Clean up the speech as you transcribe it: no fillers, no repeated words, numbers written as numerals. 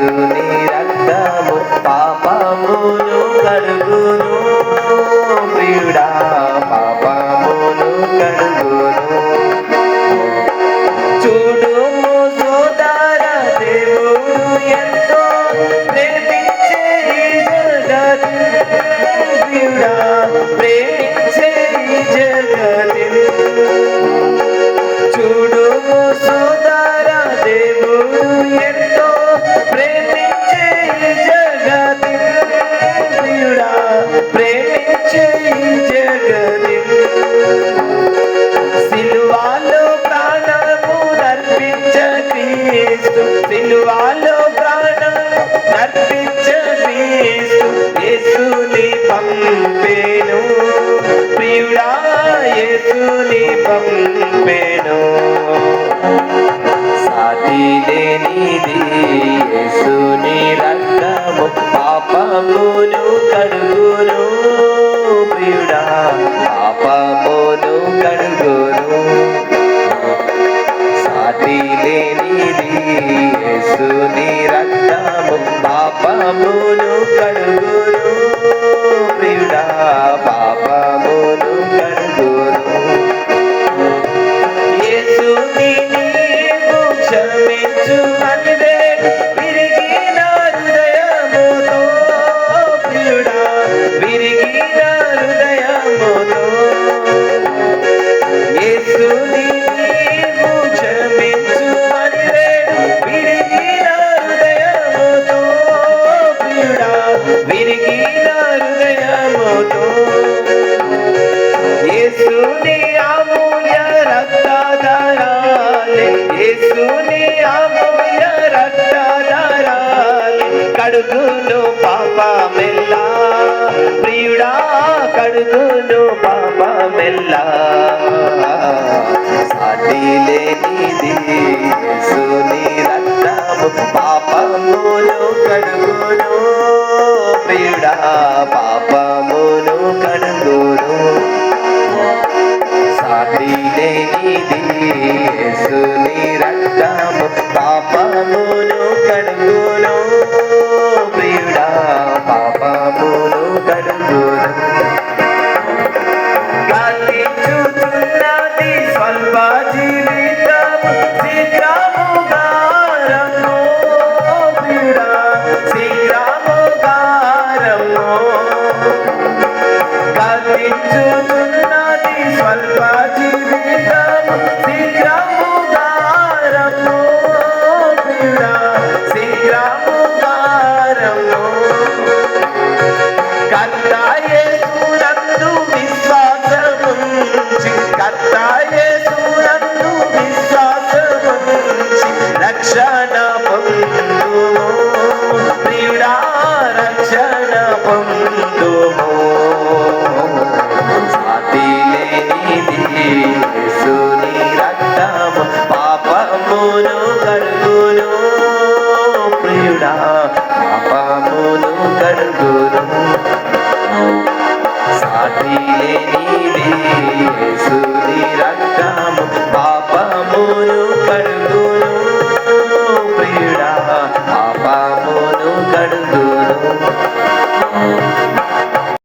యేసుని రక్తము పాపమును కడుగును ప్రియుడా పాపమును కడుగును చూడుము సోదర దేవుడు ఎంతో ప్రేమించే ఈ జగతిని ప్రియుడా ప్రేమించే ఈ జగతిని చూడుము సోదర దేవుడు ఎంతో ప్రేమించే ఈ జగతిని ప్రియుడా ప్రేమించే ఈ జగతిని సిలువలో ప్రాణము నర్పించ క్రీస్తు సిలువలో ప్రాణము నర్పించ క్రీస్తు యేసుని పంపేను ప్రియుడా యేసుని పంపేను సాటి లేనిది యేసుని రక్తము పాపమును కడుగును ప్రియుడా పాపమును కడుగును సాటి లేనిది యేసుని రక్తము పాపమును కడుగును ప్రియుడా పాపమును కడుగును యేసుని నీవు క్షమించు అనివే విరిగిన హృదయముతో ప్రియుడా విరిగిన హృదయముతో యేసుని నీవు క్షమించు అనివే విరిగిన హృదయముతో ప్రియుడా విరిగిన హృదయముతో యేసుని అమూల్య రక్తధారాలే యేసుని అమూల్య రక్తధారాలే కడుగును పాపమెల్లా ప్రియుడా కడుగును పాపమెల్లా సాటి లేనిది యేసుని రక్తము పాపమును కడుగును ప్రియుడా పాపమును కడుగును సాటి లేనిది యేసుని రక్తము పాపమును కడుగును ప్రియుడా పాపమును కడుగును గాలించుతున్నది స్వల్ప జీవితము శీఘ్రముగా రమ్ము ప్రియుడా శీఘ్రముగా రమ్ము గాలించుతున్నది స్వల్ప జీవితము శీఘ్రముగా రమ్ము ప్రియుడా శీఘ్రముగా రమ్ము కర్త యేసునందు విశ్వాసముంచి కర్త యేసునందు విశ్వాసముంచి రక్షణ పొందుము ప్రియుడా రక్షణ పొందుము సాటి లేనిది యేసుని రక్తము పాపమును కడుగును ప్రియుడా పాపమును కడుగును సాటి లేనిది యేసుని రక్తము పాపమును కడుగును ప్రియుడా పాపమును కడుగును